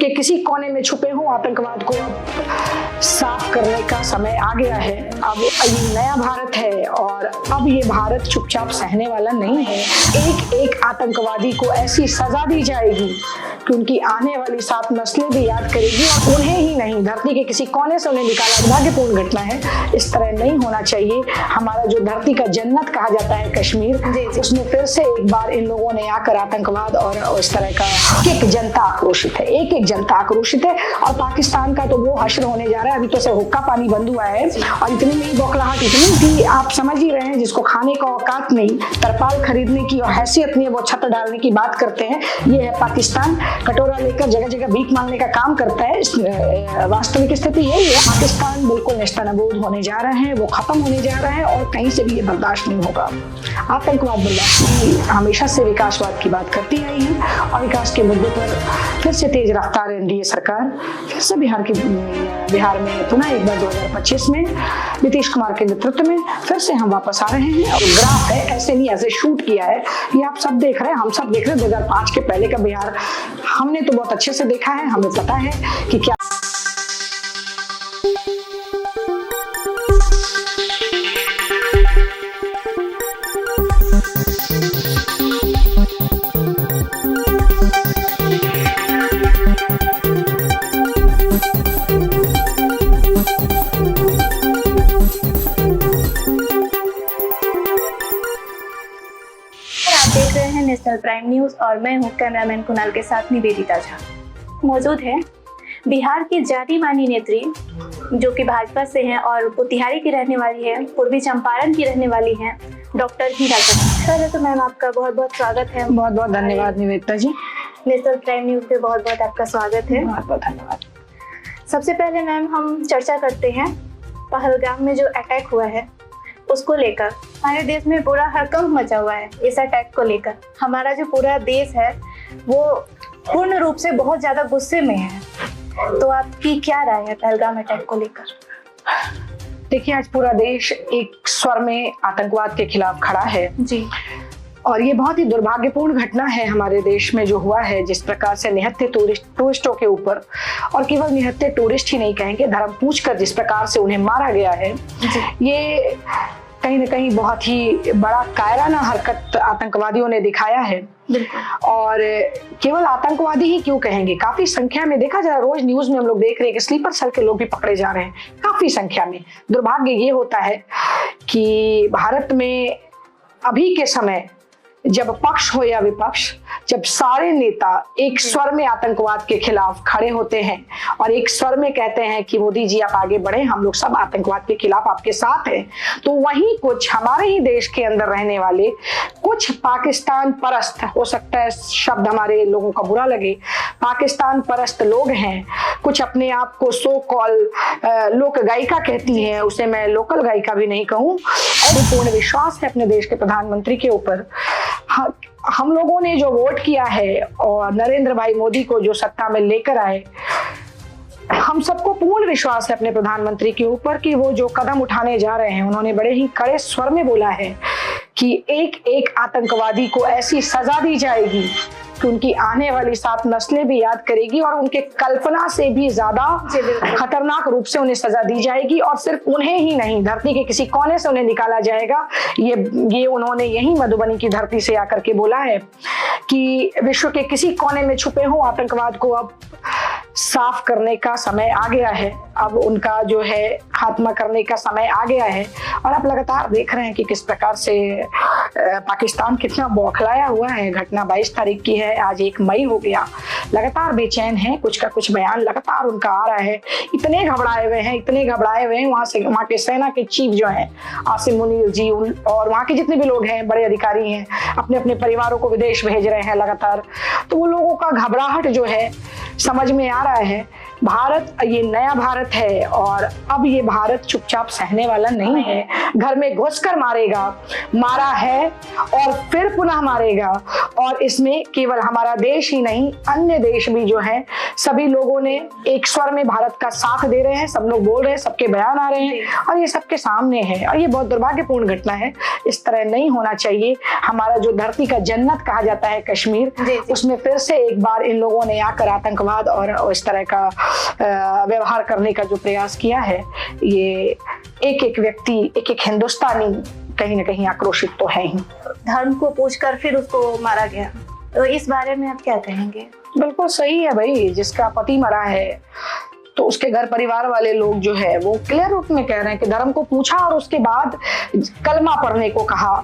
के किसी कोने में छुपे हों आतंकवाद को अब साफ करने का समय आ गया है। अब ये नया भारत है और अब ये भारत चुपचाप सहने वाला नहीं है। एक एक आतंकवादी को ऐसी सजा दी जाएगी कि उनकी आने वाली 7 नस्लें भी याद करेगी और उन्हें ही नहीं, धरती के किसी कोने से उन्हें निकाला। दुर्भाग्यपूर्ण घटना है, इस तरह नहीं होना चाहिए। हमारा जो धरती का जन्नत कहा जाता है कश्मीर, उसमें फिर से एक बार इन लोगों ने आकर आतंकवाद और इस तरह का एक जनता आक्रोशित है, एक जनता आक्रोशित है। और पाकिस्तान का तो वो हश्र होने जा रहा है। अभी तो से हुक्का पानी बंद हुआ है और इतनी में बौखलाहट इतनी थी, आप समझ ही रहे हैं, जिसको खाने का औकात नहीं, तरपाल खरीदने की और हैसियत नहीं है, वो छत डालने की बात करते हैं। ये है पाकिस्तान, कटोरा लेकर जगह जगह भीख मांगने का काम करता है। वास्तविक स्थिति यही है, पाकिस्तान बिल्कुल नेस्तनाबूद होने जा रहा है, वो खत्म होने जा रहा है और कहीं से भी ये बर्दाश्त नहीं होगा। आतंकवाद बर्दाश्त हमेशा से विकासवाद की बात करती आई है और विकास के मुद्दे पर फिर से तेज रफ्तार एनडीए सरकार फिर से बिहार में पुनः एक बार 2025 में नीतीश कुमार के नेतृत्व में फिर से हम वापस आ रहे हैं। और ग्राफ है, ऐसे नहीं ऐसे शूट किया है, ये आप सब देख रहे हैं, हम सब देख रहे हैं। 2005 के पहले का बिहार हमने तो बहुत अच्छे से देखा है, हमें पता है कि क्या नेशनल प्राइम न्यूज और मैं हूं कैमरामैन कुणाल के साथ निवेदिता झा। मौजूद है बिहार की जानी मानी नेत्री जो कि भाजपा से हैं और मोतिहारी की रहने वाली है, पूर्वी चंपारण की रहने वाली हैं, डॉक्टर हीरा पहले तो मैम आपका बहुत बहुत स्वागत है। बहुत बहुत धन्यवाद निवेदिता जी। नेशनल प्राइम न्यूज पे बहुत बहुत आपका स्वागत है। बहुत बहुत धन्यवाद। सबसे पहले मैम हम चर्चा करते हैं पहलगाम में जो अटैक हुआ है उसको लेकर। हमारे देश में पूरा हड़कंप मचा हुआ है इस अटैक को लेकर। हमारा जो पूरा देश है वो पूर्ण रूप से बहुत ज्यादा गुस्से में है, तो आपकी क्या राय है पहलगाम अटैक को लेकर? देखिए, आज पूरा देश एक स्वर में आतंकवाद के खिलाफ खड़ा है जी, और ये बहुत ही दुर्भाग्यपूर्ण घटना है हमारे देश में जो हुआ है। जिस प्रकार से निहत्थे टूरिस्टों के ऊपर, और केवल निहत्थे टूरिस्ट ही नहीं कहेंगे, धर्म पूछकर जिस प्रकार से उन्हें मारा गया है, ये कहीं न कहीं बहुत ही बड़ा कायराना हरकत आतंकवादियों ने दिखाया है। और केवल आतंकवादी ही क्यों कहेंगे, काफी संख्या में देखा जा रहा है, रोज न्यूज में हम लोग देख रहे हैं कि स्लीपर सेल के लोग भी पकड़े जा रहे हैं काफी संख्या में। दुर्भाग्य ये होता है कि भारत में अभी के समय जब पक्ष हो या विपक्ष, जब सारे नेता एक स्वर में आतंकवाद के खिलाफ खड़े होते हैं और एक स्वर में कहते हैं कि मोदी जी आप आगे बढ़े, हम लोग सब आतंकवाद के खिलाफ आपके साथ हैं, तो वहीं कुछ हमारे ही देश के अंदर रहने वाले कुछ पाकिस्तान परस्त, हो सकता है शब्द हमारे लोगों का बुरा लगे, पाकिस्तान परस्त लोग हैं, कुछ अपने आप को सो कॉल लोक गायिका कहती हैं, उसे मैं लोकल गायिका भी नहीं कहूँ, और पूर्ण विश्वास है अपने देश के प्रधानमंत्री के ऊपर। हम लोगों ने जो वोट किया है और नरेंद्र भाई मोदी को जो सत्ता में लेकर आए, हम सबको पूर्ण विश्वास है अपने प्रधानमंत्री के ऊपर कि वो जो कदम उठाने जा रहे हैं, उन्होंने बड़े ही कड़े स्वर में बोला है कि एक एक आतंकवादी को ऐसी सजा दी जाएगी कि उनकी आने वाली 7 नस्लें भी याद करेगी और उनके कल्पना से भी ज्यादा खतरनाक रूप से उन्हें सजा दी जाएगी। और सिर्फ उन्हें ही नहीं, धरती के किसी कोने से उन्हें निकाला जाएगा। ये उन्होंने यही मधुबनी की धरती से आकर के बोला है कि विश्व के किसी कोने में छुपे हो आतंकवाद को अब साफ करने का समय आ गया है, अब उनका जो है खात्मा करने का समय आ गया है। और आप लगातार देख रहे हैं कि किस प्रकार से पाकिस्तान कितना बौखलाया हुआ है। घटना 22 तारीख की है, आज 1 मई हो गया। लगातार बेचैन है, कुछ का कुछ बयान लगातार उनका आ रहा है। इतने घबराए हुए हैं वहाँ के सेना के चीफ जो हैं आसिम मुनीर जी और वहाँ के जितने भी लोग हैं, बड़े अधिकारी हैं, अपने अपने परिवारों को विदेश भेज रहे हैं लगातार। तो वो लोगों का घबराहट जो है समझ में आ रहा है भारत ये नया भारत है और अब ये भारत चुपचाप सहने वाला नहीं है। घर में घुसकर मारेगा, मारा है और फिर पुनः मारेगा। और इसमें केवल हमारा देश ही नहीं, अन्य देश भी जो है, सभी लोगों ने एक स्वर में भारत का साथ दे रहे हैं। सब लोग बोल रहे हैं, सबके बयान आ रहे हैं और ये सबके सामने है। और ये बहुत दुर्भाग्यपूर्ण घटना है, इस तरह नहीं होना चाहिए। हमारा जो धरती का जन्नत कहा जाता है कश्मीर, उसमें फिर से एक बार इन लोगों ने आकर आतंकवाद और इस तरह का व्यवहार करने का जो प्रयास किया है, ये एक एक व्यक्ति, एक एक हिंदुस्तानी कहीं ना कहीं आक्रोशित तो है ही। धर्म को पूछकर फिर उसको मारा गया, तो इस बारे में आप क्या कहेंगे? बिल्कुल सही है भाई, जिसका पति मरा है तो उसके घर परिवार वाले लोग जो है वो क्लियर रूप में कह रहे हैं कि धर्म को पूछा और उसके बाद कलमा पढ़ने को कहा,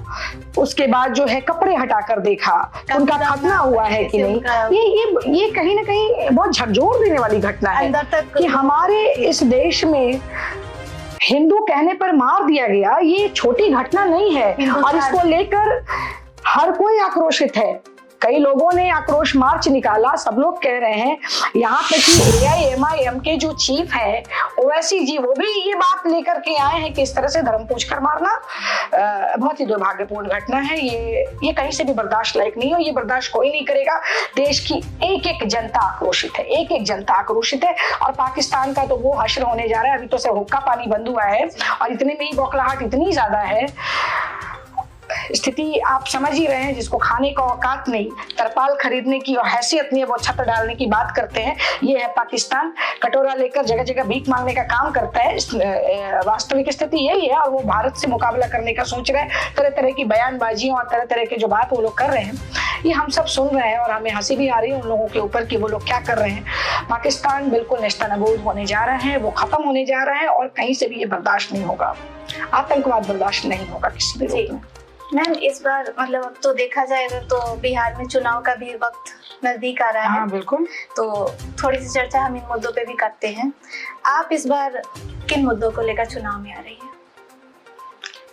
उसके बाद जो है कपड़े हटाकर देखा उनका खतना हुआ है कि नहीं। ये कहीं ना कहीं बहुत झकझोर देने वाली घटना है कि हमारे इस देश में हिंदू कहने पर मार दिया गया। ये छोटी घटना नहीं है और इसको लेकर हर कोई आक्रोशित है। कई लोगों ने आक्रोश मार्च निकाला, सब लोग कह रहे हैं, यहाँ तक कि AIMIM के जो चीफ है ओवैसी जी, वो भी ये बात लेकर के आए हैं कि इस तरह से धर्म पूछकर मारना बहुत ही दुर्भाग्यपूर्ण घटना है। ये कहीं से भी बर्दाश्त लायक नहीं है, ये बर्दाश्त कोई नहीं करेगा। देश की एक एक जनता आक्रोशित है, एक एक जनता आक्रोशित है और पाकिस्तान का तो वो हश्र होने जा रहा है। अभी तो से हुक्का पानी बंद हुआ है और इतने में ही बौखलाहट इतनी ज्यादा है, स्थिति आप समझ ही रहे हैं। जिसको खाने का औकात नहीं, तरपाल खरीदने की और हैसियत नहीं है, वो छत डालने की बात करते हैं। ये है पाकिस्तान, कटोरा लेकर जगह जगह भीख मांगने का काम करता है। वास्तविक स्थिति यही है और वो भारत से मुकाबला करने का सोच रहे हैं। तरह तरह की बयानबाजियों और तरह तरह के जो बात वो लोग कर रहे हैं, ये हम सब सुन रहे हैं और हमें हंसी भी आ रही है उन लोगों के ऊपर कि वो लोग क्या कर रहे हैं। पाकिस्तान बिल्कुल नेस्तनाबूद होने जा रहा है, वो खत्म होने जा रहा है और कहीं से भी ये बर्दाश्त नहीं होगा। आतंकवाद बर्दाश्त नहीं होगा किसी भी रूप में। मैम, इस बार मतलब अब तो देखा जाएगा तो बिहार में चुनाव का भी वक्त नजदीक आ रहा है। हाँ बिल्कुल, तो थोड़ी सी चर्चा हम इन मुद्दों पे भी करते हैं। आप इस बार किन मुद्दों को लेकर चुनाव में आ रही है?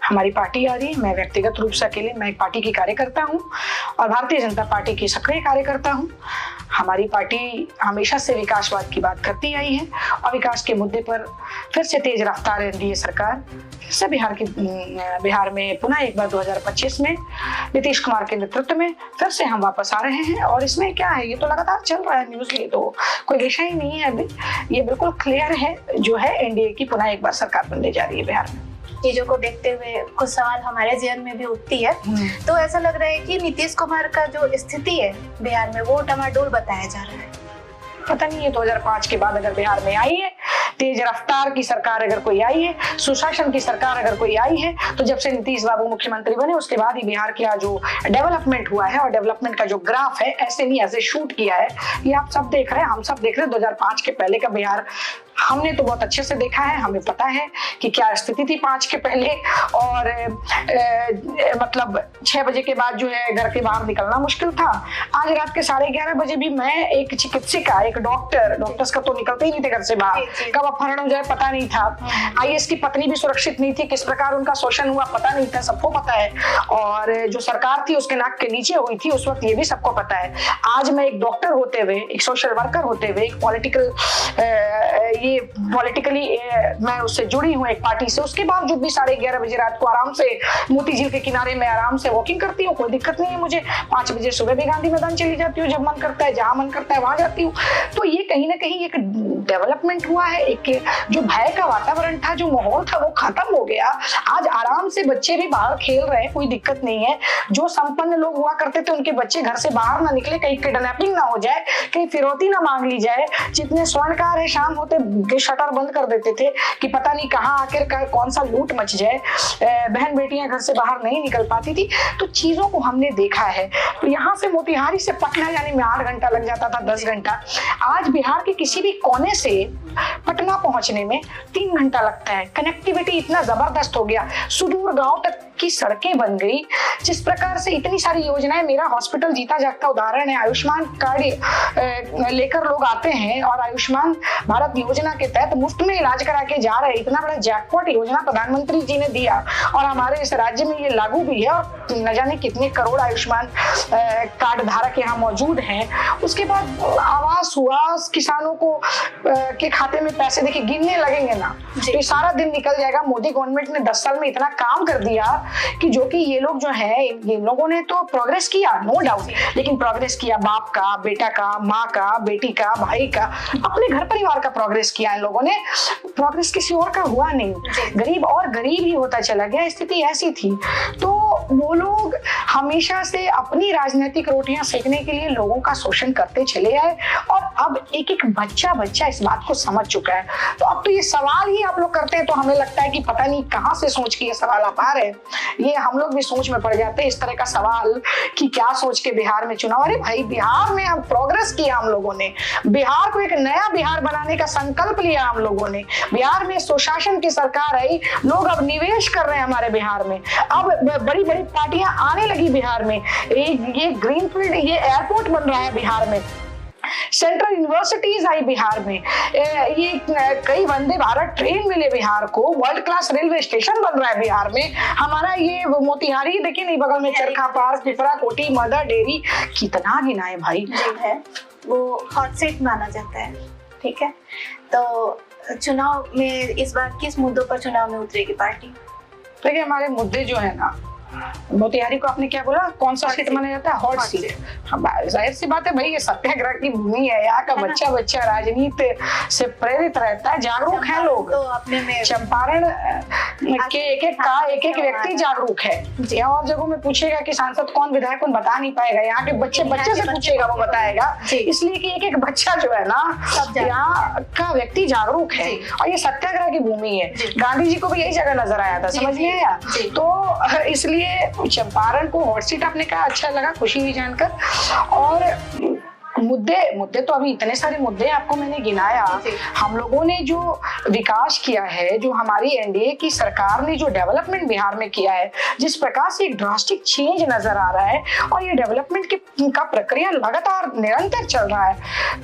हमारी पार्टी आ रही है। मैं व्यक्तिगत रूप से अकेले, मैं एक पार्टी की कार्यकर्ता हूँ और भारतीय जनता पार्टी की सक्रिय कार्यकर्ता हूँ। हमारी पार्टी हमेशा से विकासवाद की बात करती आई है और विकास के मुद्दे पर फिर से तेज रफ्तार एनडीए सरकार से बिहार में पुनः एक बार 2025 में नीतीश कुमार के नेतृत्व में फिर से हम वापस आ रहे हैं। और इसमें क्या है, ये तो लगातार चल रहा है न्यूज़, ये तो कोई विषय ही नहीं है अभी, ये बिल्कुल क्लियर है जो है एनडीए की पुनः एक बार सरकार बनने जा रही है बिहार में। चीजों को देखते हुए कुछ सवाल हमारे जीवन में भी उठती है, तो ऐसा लग रहा है कि नीतीश कुमार का जो स्थिति है बिहार में वो डमाडोल बताया जा रहा है। पता नहीं है 2005 के बाद अगर बिहार में आई है तेज रफ्तार की सरकार, अगर कोई आई है, सुशासन की सरकार अगर कोई आई है, तो जब से नीतीश बाबू मुख्यमंत्री बने उसके बाद ही बिहार का जो डेवलपमेंट हुआ है और डेवलपमेंट का जो ग्राफ है ऐसे नहीं ऐसे शूट किया है। ये आप सब देख रहे हैं, हम सब देख रहे हैं। 2005 के पहले का बिहार हमने तो बहुत अच्छे से देखा है, हमें पता है कि क्या स्थिति थी 5 के पहले। और मतलब 6 बजे के बाद जो है घर के बाहर निकलना मुश्किल था। आज रात के 11:30 बजे भी मैं एक चिकित्सिका, एक डॉक्टर्स का तो निकलते ही नहीं थे घर से बाहर, कब अपहरण हो जाए पता नहीं था। आईएएस की पत्नी भी सुरक्षित नहीं थी, किस प्रकार उनका शोषण हुआ पता नहीं था, सबको पता है। और जो सरकार थी उसके नाक के नीचे हुई थी उस वक्त, ये भी सबको पता है। आज मैं एक डॉक्टर होते हुए, एक सोशल वर्कर होते हुए, एक पॉलिटिकली मैं उससे जुड़ी हूँ एक पार्टी से, उसके बावजूद भी 11:30 बजे रात को आराम से मोती झील के किनारे में आराम से वॉकिंग करती हूँ, कोई दिक्कत नहीं है मुझे। 5 बजे सुबह भी गांधी मैदान चली जाती हूँ, जब मन करता है, जहां मन करता है वहां जाती हूँ। तो ये कहीं ना कहीं एक डेवलपमेंट हुआ है। एक जो भय का वातावरण था, जो माहौल था, वो खत्म हो गया। आज आराम से बच्चे भी बाहर खेल रहे हैं, कोई दिक्कत नहीं है। जो संपन्न लोग हुआ करते थे उनके बच्चे घर से बाहर ना निकले, कहीं किडनैपिंग ना हो जाए, कहीं फिरौती ना मांग ली जाए। जितने स्वर्णकार है शाम होते शटर बंद कर देते थे कि पता नहीं कहाँ आखिर कौन सा लूट मच जाए, बहन बेटियां घर से बाहर नहीं निकल पाती थी। तो चीजों को हमने देखा है। तो यहाँ से मोतिहारी से पटना जाने में 8 घंटा लग जाता था, 10 घंटा। आज बिहार के किसी भी कोने से पटना पहुंचने में 3 घंटा लगता है। कनेक्टिविटी इतना जबरदस्त हो गया, सुदूर गांव तक की सड़कें बन गई, जिस प्रकार से इतनी सारी योजनाएं, मेरा हॉस्पिटल जीता जागता उदाहरण है। आयुष्मान कार्ड लेकर लोग आते हैं और आयुष्मान भारत योजना के तहत मुफ्त में इलाज करा के जा रहे हैं। इतना बड़ा जैकपॉट योजना प्रधानमंत्री जी ने दिया और हमारे इस राज्य में ये लागू भी है और न जाने कितने करोड़ आयुष्मान कार्ड धारक यहाँ मौजूद हैं। उसके बाद आवास हुआ, किसानों को के खाते में पैसे देखिए गिनने लगेंगे ना तो ये सारा दिन निकल जाएगा। मोदी गवर्नमेंट ने 10 साल में इतना काम कर दिया कि जो कि ये लोग जो है, इन लोगों ने तो प्रोग्रेस किया, नो डाउट, लेकिन प्रोग्रेस किया बाप का, बेटा का, माँ का, बेटी का, भाई का, अपने घर परिवार का प्रोग्रेस किया इन लोगों ने। प्रोग्रेस किसी और का हुआ नहीं, गरीब और गरीब ही होता चला गया। स्थिति ऐसी थी। तो वो लोग हमेशा से अपनी राजनीतिक रोटियां सेकने के लिए लोगों का शोषण करते चले आए और अब एक एक बच्चा इस बात को समझ चुका है। तो अब तो ये सवाल ही आप लोग करते हैं तो हमें लगता है कि पता नहीं कहां से सोच के ये सवाल आ पा रहे हैं। ये हम लोग भी सोच में पड़ जाते हैं इस तरह का सवाल कि क्या सोच के बिहार में चुनाव। अरे भाई, बिहार में हम प्रोग्रेस किया, हम लोगों ने बिहार को एक नया बिहार बनाने का संकल्प लिया हम लोगों ने। बिहार में सुशासन की सरकार आई, लोग अब निवेश कर रहे हैं हमारे बिहार में। अब बड़ी बड़ी पार्टियां आने लगी बिहार में। ये ग्रीनफील्ड, ये एयरपोर्ट बन रहा है बिहार में, सेंट्रल यूनिवर्सिटीज आई बिहार में, ये कई वंदे भारत ट्रेन मिले बिहार को, वर्ल्ड क्लास रेलवे स्टेशन बन रहा है बिहार में। हमारा ये मोतिहारी देखिए नहीं, बगल में चरखा park, Pipra Kothi, mother dairy, कितना गिनाए भाई। है वो हॉट सीट माना जाता है। ठीक है, तो चुनाव में इस बार किस मुद्दों पर चुनाव में उतरेगी पार्टी? देखिए, हमारे मुद्दे जो है ना, मोतिहारी को आपने क्या बोला, कौन सा सीट माना जाता है? Hot seat. जाहिर सी बात है भाई, ये सत्याग्रह की भूमि है। यहाँ का बच्चा राजनीति से प्रेरित रहता है, जागरूक है लोग। तो अपने में चंपारण के एक एक व्यक्ति जागरूक है। यहाँ और जगहों में पूछेगा कि सांसद कौन, विधायक कौन, बता नहीं पाएगा। यहाँ के बच्चे से पूछेगा, वो बताएगा, इसलिए कि एक एक बच्चा जो है ना, यहाँ का व्यक्ति जागरूक है और ये सत्याग्रह की भूमि है। गांधी जी को भी यही जगह नजर आया था, समझ में आया? तो इसलिए चंपारण को हॉट सीट आपने कहा, अच्छा लगा, खुशी हुई जानकर। और मुद्दे तो अभी इतने सारे मुद्दे आपको मैंने गिनाया। हम लोगों ने जो विकास किया है, जो हमारी एनडीए की सरकार ने जो डेवलपमेंट बिहार में किया है, जिस प्रकार से एक ड्रास्टिक चेंज नजर आ रहा है और ये डेवलपमेंट का प्रक्रिया लगातार निरंतर चल रहा है,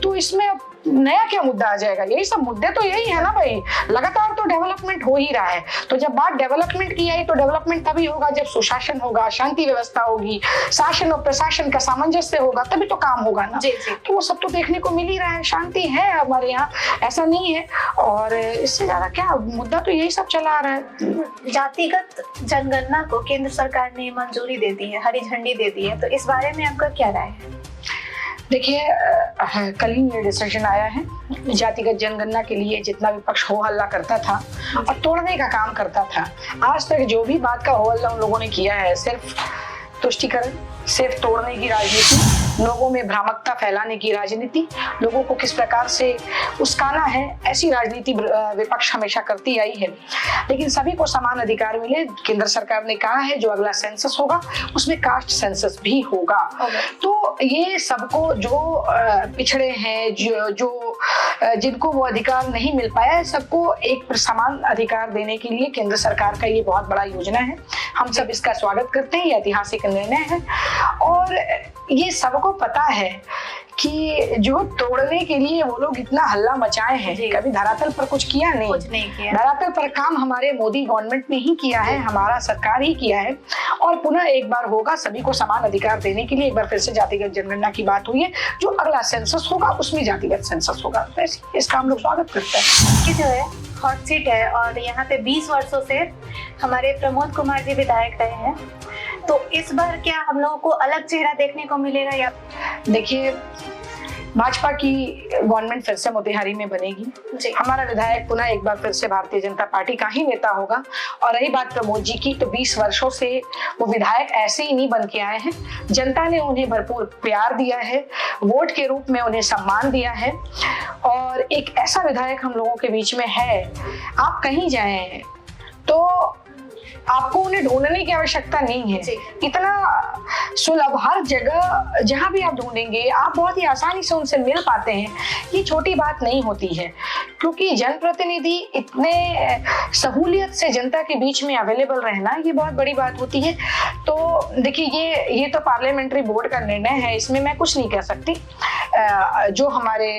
तो इसमें अब नया क्या मुद्दा आ जाएगा? यही सब मुद्दे तो यही है ना भाई, लगातार तो डेवलपमेंट हो ही रहा है। तो जब बात डेवलपमेंट की आई तो डेवलपमेंट तभी होगा जब सुशासन होगा, शांति व्यवस्था होगी, शासन और प्रशासन का सामंजस्य होगा, तभी तो काम होगा ना। तो वो सब तो देखने को मिल ही रहा है। शांति है हमारे यहाँ, ऐसा नहीं है। और इससे ज्यादा क्या मुद्दा, तो यही सब चला आ रहा है। जातिगत जनगणना को केंद्र सरकार ने मंजूरी दे दी है, हरी झंडी दे दी है, तो इस बारे में आपका क्या राय है? देखिए, कल ही ये डिसीजन आया है। जातिगत जनगणना के लिए जितना विपक्ष हो हल्ला करता था और तोड़ने का काम करता था, आज तक जो भी बात का हो हल्ला उन लोगों ने किया है, सिर्फ तुष्टीकरण, सिर्फ तोड़ने की राजनीति, लोगों में भ्रामकता फैलाने की राजनीति, लोगों को किस प्रकार से उस्काना है, ऐसी राजनीति विपक्ष हमेशा करती आई है। लेकिन सभी को समान अधिकार मिले, केंद्र सरकार ने कहा है जो अगला सेंसस होगा उसमें कास्ट सेंसस भी होगा। तो ये सबको, जो पिछड़े हैं, जो जिनको वो अधिकार नहीं मिल पाया है, सबको एक समान अधिकार देने के लिए केंद्र सरकार का ये बहुत बड़ा योजना है। हम सब इसका स्वागत करते हैं, ये ऐतिहासिक निर्णय है। और ये सबको पता है कि जो तोड़ने के लिए वो लोग इतना हल्ला मचाए हैं, कभी धरातल पर कुछ किया नहीं। धरातल पर काम हमारे मोदी गवर्नमेंट ने ही किया है, हमारा सरकार ही किया है। और पुनः एक बार होगा, सभी को समान अधिकार देने के लिए एक बार फिर से जातिगत जनगणना की बात हुई है। जो अगला सेंसस होगा उसमें जातिगत सेंसस होगा। वैसे इसका हम लोग स्वागत करते हैं। कि जो है हॉट सीट है और यहाँ पे 20 वर्षों से हमारे प्रमोद कुमार जी विधायक रहे हैं, तो इस बार क्या हम लोगों को अलग चेहरा देखने को मिलेगा? या देखिए, भाजपा की गवर्नमेंट फिर से मोतिहारी में बनेगी। हमारा विधायक पुनः एक बार फिर से भारतीय जनता पार्टी का ही नेता होगा। और रही बात प्रमोद जी की, तो 20 वर्षों से वो विधायक ऐसे ही नहीं बन के आए हैं। जनता ने उन्हें भरपूर प्यार दिया है, वोट के रूप में उन्हें सम्मान दिया है। और एक ऐसा विधायक हम लोगों के बीच में है, आप कहीं जाएं तो आपको उन्हें ढूंढने की आवश्यकता नहीं है। इतना सुलभ, हर जगह जहां भी आप ढूंढेंगे आप बहुत ही आसानी से उनसे मिल पाते हैं। ये छोटी बात नहीं होती है। क्योंकि जनप्रतिनिधि इतने सहूलियत से जनता के बीच में अवेलेबल रहना ये बहुत बड़ी बात होती है। तो देखिए ये तो पार्लियामेंट्री बोर्ड का निर्णय है, इसमें मैं कुछ नहीं कह सकती। जो हमारे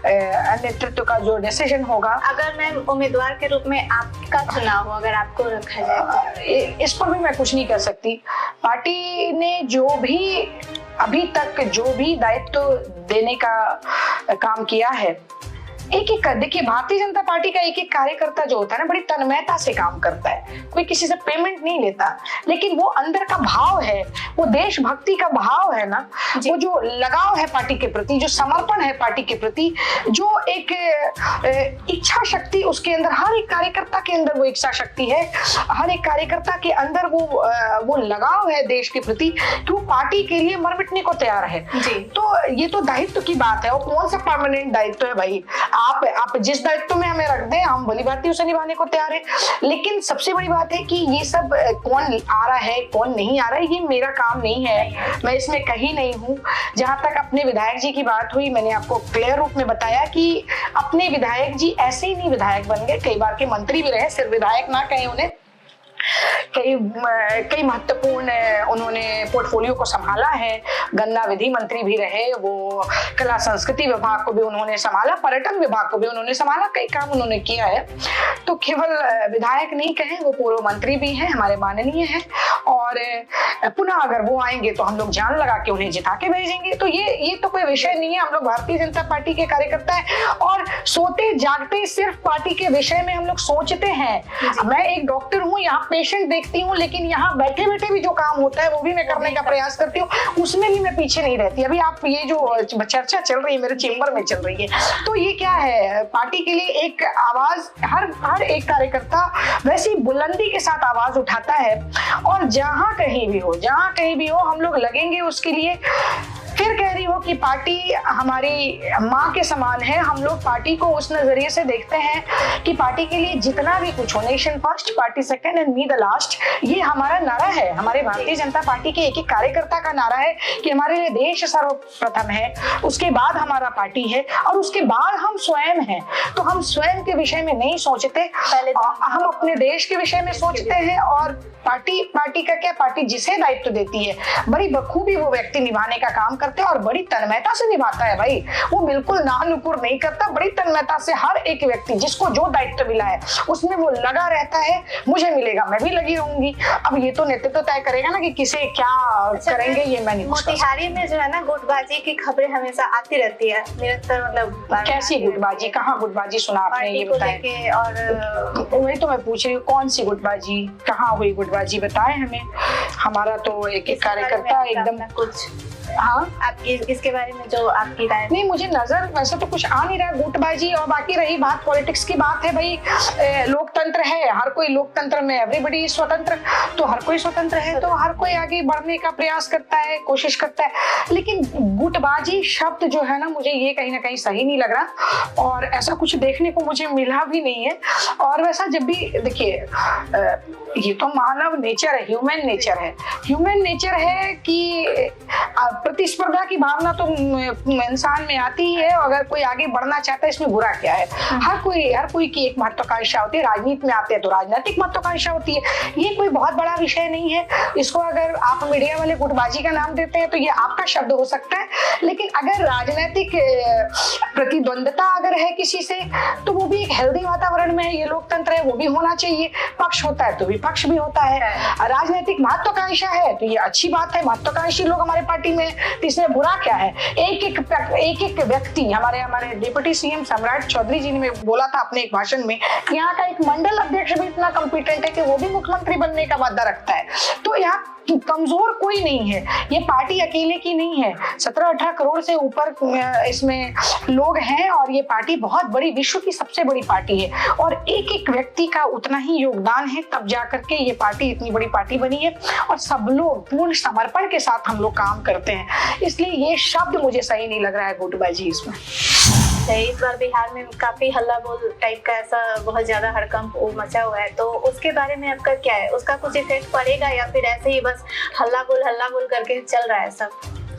नेतृत्व का जो डिसीजन होगा। अगर मैं उम्मीदवार के रूप में आपका चुनाव हो, अगर आपको रखा जाए, इस पर भी मैं कुछ नहीं कह सकती। पार्टी ने जो भी अभी तक जो भी दायित्व देने का काम किया है, एक एक देखिए भारतीय जनता पार्टी का एक एक कार्यकर्ता जो होता है ना, बड़ी तन्मयता से काम करता है। कोई किसी से पेमेंट नहीं लेता, लेकिन वो अंदर का भाव है, वो देशभक्ति का भाव है ना, वो जो लगाव है पार्टी के प्रति, जो समर्पण है पार्टी के प्रति, जो एक इच्छा शक्ति उसके अंदर, हर एक कार्यकर्ता के अंदर वो इच्छा शक्ति है, हर एक कार्यकर्ता के अंदर वो लगाव है देश के प्रति कि वो पार्टी के लिए मर मिटने को तैयार है। तो ये तो दायित्व की बात है, और कौन सा परमानेंट दायित्व है भाई। आप जिस दायित्व में हमें रख दें, हम भली भांति उसे निभाने को तैयार है। लेकिन सबसे बड़ी बात है कि ये सब कौन आ रहा है कौन नहीं आ रहा है, ये मेरा काम नहीं है, मैं इसमें कहीं नहीं हूँ। जहां तक अपने विधायक जी की बात हुई, मैंने आपको क्लियर रूप में बताया कि अपने विधायक जी ऐसे ही नहीं विधायक बन गए, कई बार के मंत्री भी रहे, सिर्फ विधायक ना कहें उन्हें। कई महत्वपूर्ण उन्होंने पोर्टफोलियो को संभाला है। गन्ना विधि मंत्री भी रहे, वो कला संस्कृति विभाग को भी उन्होंने संभाला, पर्यटन विभाग को भी उन्होंने संभाला, कई काम उन्होंने किया है। तो केवल विधायक नहीं कहें, वो पूर्व मंत्री भी हैं, हमारे माननीय हैं, और पुनः अगर वो आएंगे तो हम लोग जान लगा के उन्हें जिता के भेजेंगे। तो ये तो कोई विषय नहीं है। हम लोग भारतीय जनता पार्टी के कार्यकर्ता है, और सोते जागते सिर्फ पार्टी के विषय में हम लोग सोचते हैं। मैं एक डॉक्टर हूँ, यहाँ पेशेंट देखती हूँ, लेकिन यहाँ बैठे बैठे भी जो काम होता है वो भी मैं करने का प्रयास करती हूँ, उसमें भी मैं पीछे नहीं रहती। अभी आप ये जो चर्चा चल रही है मेरे चेंबर में चल रही है, तो ये क्या है, पार्टी के लिए एक आवाज हर एक कार्यकर्ता वैसी बुलंदी के साथ आवाज उठाता है, और जहां कहीं भी हो हम लोग लगेंगे उसके लिए। फिर कह रही हो कि पार्टी हमारी माँ के समान है, हम लोग पार्टी को उस नजरिए से देखते हैं कि पार्टी के लिए जितना भी कुछ हो, nation first, party second and me the last, ये हमारा नारा है। हमारे भारतीय जनता पार्टी के एक एक कार्यकर्ता का नारा है कि हमारे लिए देश सर्वप्रथम है, उसके बाद हमारा पार्टी है, और उसके बाद हम स्वयं हैं। तो हम स्वयं के विषय में नहीं सोचते, पहले हम अपने देश के विषय में सोचते हैं। और पार्टी का क्या, पार्टी जिसे दायित्व देती है बड़ी बखूबी वो व्यक्ति निभाने का काम करते हैं, और बड़ी तन्मयता से निभाता है भाई। वो बिल्कुल नानुकुर नहीं करता, बड़ी तन्मयता से हर एक व्यक्ति जिसको जो दायित्व मिला है उसमें वो लगा रहता है। मुझे मिलेगा, मैं भी लगी रहूंगी। अब ये तो नेतृत्व तय करेगा ना कि किसे क्या करेंगे, ये मैं नहीं। मोतिहारी में जो है ना, गुटबाजी की खबरें हमेशा आती रहती है निरंतर, मतलब कैसी गुटबाजी, कहाँ गुटबाजी सुना आपने, ये बताएं। और वही तो मैं पूछ रही हूँ, कौन सी गुटबाजी, कहाँ हुई गुटबाजी, बताएं हमें। हमारा तो एक एक कार्यकर्ता एकदम कुछ। हाँ, आपकी इसके बारे में जो आपकी राय। नहीं, मुझे नजर वैसे तो कुछ आ नहीं रहा गुटबाजी। और बाकी रही बात पॉलिटिक्स की बात है भाई, लोकतंत्र है, हर कोई लोकतंत्र में एवरीबडी स्वतंत्र, तो हर कोई स्वतंत्र है, तो हर कोई आगे बढ़ने का प्रयास करता है, कोशिश करता है। लेकिन गुटबाजी शब्द जो है ना, मुझे ये कहीं ना कहीं सही नहीं लग रहा, और ऐसा कुछ देखने को मुझे मिला भी नहीं है। और वैसा जब भी देखिए, ये तो मानव नेचर है, ह्यूमन नेचर है कि प्रतिस्पर्धा की भावना तो इंसान में आती ही है। अगर कोई आगे बढ़ना चाहता है, इसमें बुरा क्या है। हर कोई की एक महत्वाकांक्षा होती है, राजनीति में आते हैं तो राजनीतिक महत्वाकांक्षा होती है। ये कोई बहुत बड़ा विषय नहीं है। इसको अगर आप मीडिया वाले गुटबाजी का नाम देते हैं तो ये आपका शब्द हो सकता है, लेकिन अगर राजनीतिक प्रतिद्वंदता अगर है किसी से, तो वो भी एक हेल्दी वातावरण में है। ये लोकतंत्र है, वो भी होना चाहिए। पक्ष होता है तो विपक्ष भी होता है। राजनीतिक महत्वाकांक्षा है तो ये अच्छी बात है, महत्वाकांक्षी लोग हमारे पार्टी में, तो इसमें बुरा क्या है। एक एक व्यक्ति, हमारे डिप्टी सीएम सम्राट चौधरी जी ने बोला था अपने एक भाषण में, यहाँ का एक मंडल अध्यक्ष भी इतना कॉम्पिटेंट है कि वो भी मुख्यमंत्री बनने का वादा रखता है। तो यहाँ कमजोर कोई नहीं है, ये पार्टी अकेले की नहीं है। 17-18 करोड़ से ऊपर इसमें लोग हैं, और ये पार्टी बहुत बड़ी, विश्व की सबसे बड़ी पार्टी है, और एक एक व्यक्ति का उतना ही योगदान है, तब जाकर के ये पार्टी इतनी बड़ी पार्टी बनी है। और सब लोग पूर्ण समर्पण के साथ हम लोग काम करते हैं, इसलिए ये शब्द मुझे सही नहीं लग रहा है गुटबाजी इसमें। इस बार बिहार में काफी हल्ला बोल टाइप का ऐसा बहुत ज्यादा हड़कंप मचा हुआ है, तो उसके बारे में आपका क्या है, उसका कुछ इफेक्ट पड़ेगा या फिर ऐसे ही बस हल्ला बोल करके चल रहा है सब?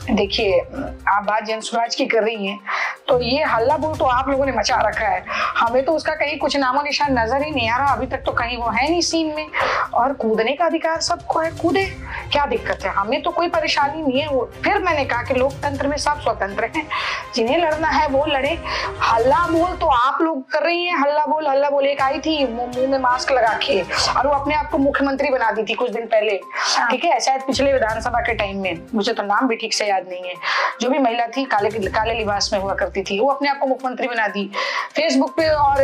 देखिए, आप बात जनसुराज की कर रही हैं, तो ये हल्ला बोल तो आप लोगों ने मचा रखा है। हमें तो उसका कहीं कुछ नामो निशान नजर ही नहीं आ रहा, अभी तक तो कहीं वो है नहीं सीन में। और कूदने का अधिकार सबको है, कूदे, क्या दिक्कत है, हमें तो कोई परेशानी नहीं है। वो फिर मैंने कहा कि लोकतंत्र में सब स्वतंत्र हैं, जिन्हें लड़ना है वो लड़े। हल्ला बोल तो आप लोग कर रही हैं, हल्ला बोल एक आई थी मुंह में मास्क लगा के, और वो अपने आप को मुख्यमंत्री बना दी थी कुछ दिन पहले, ठीक है, शायद पिछले विधानसभा के टाइम में, मुझे तो नाम भी ठीक से याद नहीं है। जो भी महिला थी काले लिबास में हुआ करती थी, वो अपने आप को मुख्यमंत्री बना दी। फेसबुक पे और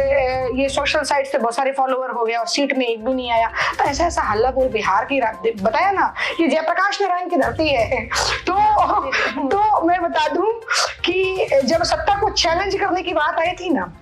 ये सोशल साइट्स पे बहुत सारे फॉलोअर हो गए और सीट में एक भी नहीं आया। तो ऐसा हल्ला बोल बिहार की बताया ना, ये जयप्रकाश नारायण की धरती है। तो मैं बता दूं कि जब सत्ता को चैलेंज करने की बात आई थी ना,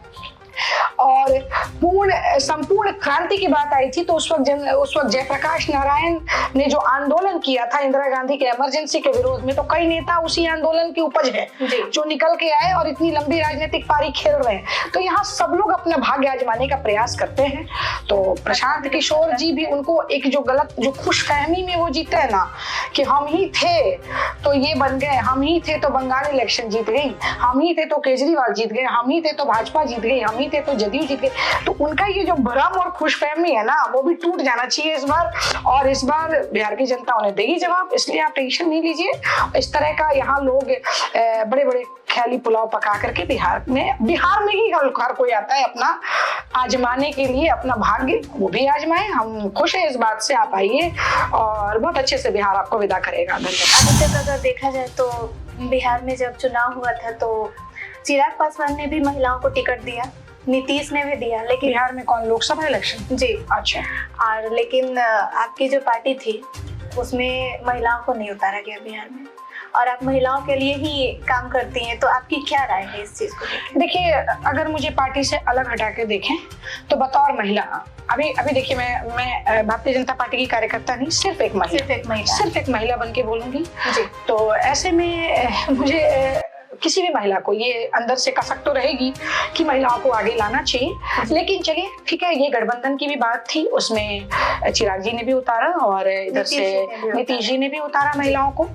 और संपूर्ण क्रांति की बात आई थी, तो उस वक्त जयप्रकाश नारायण ने जो आंदोलन किया था इंदिरा गांधी के इमरजेंसी के विरोध में, तो कई नेता उसी आंदोलन की उपज है जो निकल के आए और इतनी लंबी राजनीतिक पारी खेल रहे हैं। तो यहाँ सब लोग अपना भाग्य आजमाने का प्रयास करते हैं। तो प्रशांत किशोर जी भी उनको एक जो खुशफहमी में वो जीते है ना, कि हम ही थे तो ये बन गए, हम ही थे तो बंगाल इलेक्शन जीत गई, हम ही थे तो केजरीवाल जीत गए, हम ही थे तो भाजपा जीत गई, हम ही थे तो जदयू जीत गए। तो उनका ये जो भ्रम और खुशफहमी है ना, वो भी टूट जाना चाहिए इस बार। और इस बार बिहार की जनता उन्हें देगी जवाब, इसलिए आप टेंशन नहीं लीजिए। इस तरह का यहाँ लोग बड़े बड़े ख्याली पुलाव पका करके बिहार में ही हर कोई आता है अपना आजमाने के लिए, अपना भाग्य वो भी आजमाए। हम खुश हैं इस बात से, आप आइए और बहुत अच्छे से बिहार आपको विदा करेगा। धन्यवाद। अभी तक अगर देखा जाए तो बिहार में जब चुनाव हुआ था तो चिराग पासवान ने भी महिलाओं को टिकट दिया, नीतीश ने भी दिया, लेकिन बिहार में कौन, लोकसभा इलेक्शन? जी, अच्छा। और लेकिन आपकी जो पार्टी थी उसमें महिलाओं को नहीं उतारा गया बिहार में, और आप महिलाओं के लिए ही काम करती हैं, तो आपकी क्या राय है इस चीज को लेकर? देखिए, अगर मुझे पार्टी से अलग हटा के देखें तो बतौर महिला, अभी देखिए, मैं भारतीय जनता पार्टी की कार्यकर्ता नहीं, सिर्फ एक महिला बन के बोलूंगी। तो ऐसे में मुझे किसी भी महिला को ये अंदर से कसक तो रहेगी कि महिलाओं को आगे लाना चाहिए। लेकिन चलिए ठीक है, ये गठबंधन की भी बात थी, उसमें चिराग जी ने भी उतारा और इधर से नीतीश जी ने भी उतारा महिलाओं को,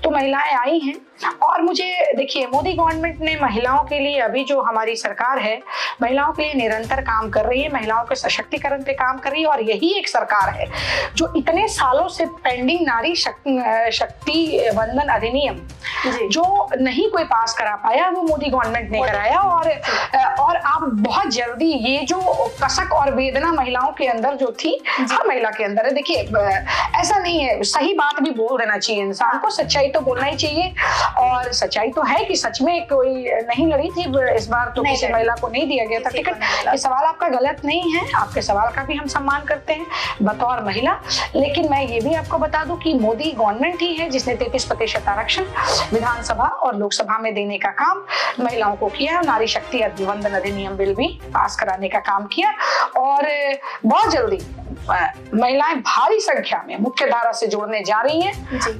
तो महिलाएं आई हैं। और मुझे देखिए, मोदी गवर्नमेंट ने महिलाओं के लिए, अभी जो हमारी सरकार है, महिलाओं के लिए निरंतर काम कर रही है, महिलाओं के सशक्तिकरण पे काम कर रही है। और यही एक सरकार है जो इतने सालों से पेंडिंग नारी शक्ति वंदन अधिनियम जो नहीं कोई पास करा पाया, वो मोदी गवर्नमेंट ने कराया। और आप बहुत जल्दी, ये जो कसक और वेदना महिलाओं के अंदर जो थी, हर महिला के अंदर है। देखिए, ऐसा नहीं है, सही बात भी बोल देना चाहिए इंसान को, सच्चाई तो बोलना ही चाहिए। और सच्चाई तो है कि सच में कोई नहीं लड़ी थी इस बार, तो किसी महिला को नहीं दिया गया था टिकट। ये सवाल आपका गलत नहीं है, आपके सवाल का भी हम सम्मान करते हैं बतौर महिला। लेकिन मैं ये भी आपको बता दूं कि मोदी गवर्नमेंट ही है जिसने 33% आरक्षण विधानसभा और लोकसभा में देने का काम महिलाओं को किया। नारी शक्ति वंदन अधिनियम बिल भी पास कराने का काम किया। और बहुत जल्दी महिलाएं भारी संख्या में मुख्य धारा से जुड़ने जा रही हैं।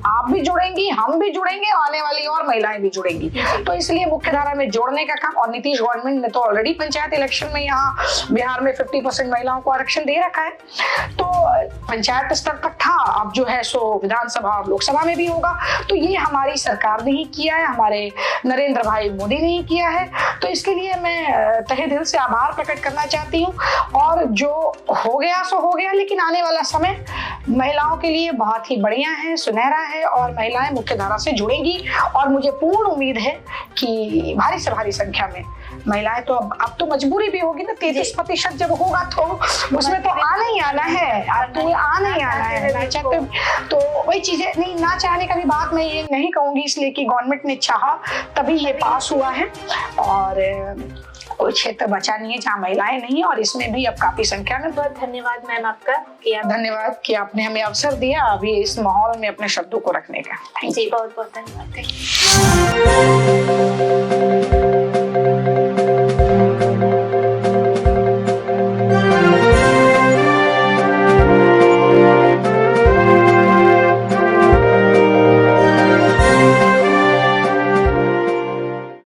आप भी जुड़ेंगी, हम भी जुड़ेंगे, आने वाली और महिलाएं भी जुड़ेंगी। तो इसलिए मुख्य धारा में जोड़ने का काम, और नीतीश गवर्नमेंट ने तो ऑलरेडी पंचायत इलेक्शन में यहाँ बिहार में 50% महिलाओं को आरक्षण दे रखा है। तो पंचायत स्तर तक था, अब जो है सो विधानसभा और लोकसभा में भी होगा। तो ये हमारी सरकार ने ही किया है, हमारे नरेंद्र भाई मोदी ने ही किया है। तो इसके लिए मैं तहे दिल से आभार प्रकट करना चाहती हूँ। और जो हो गया सो हो गया, लेकिन आने वाला समय महिलाओं के लिए बहुत ही बढ़िया है, सुनहरा है, और महिलाएं मुख्य धारा से जुड़ेंगी। और मुझे पूर्ण उम्मीद है कि भारी से भारी संख्या में महिलाएं, तो अब तो मजबूरी भी होगी ना, 33% जब होगा तो उसमें तो आना ही आना है, तो आना ही आना है। तो वही चीजें नहीं, ना चाहने का भी बात मैं ये नहीं कहूंगी, इसलिए कि गवर्नमेंट ने चाहा तभी ये पास हुआ है। और कोई क्षेत्र बचा नहीं है जहाँ महिलाएं नहीं है, और इसमें भी अब काफी संख्या में। बहुत धन्यवाद मैम आपका, धन्यवाद कि आपने हमें अवसर दिया अभी इस माहौल में अपने शब्दों को रखने का। जी, बहुत बहुत धन्यवाद।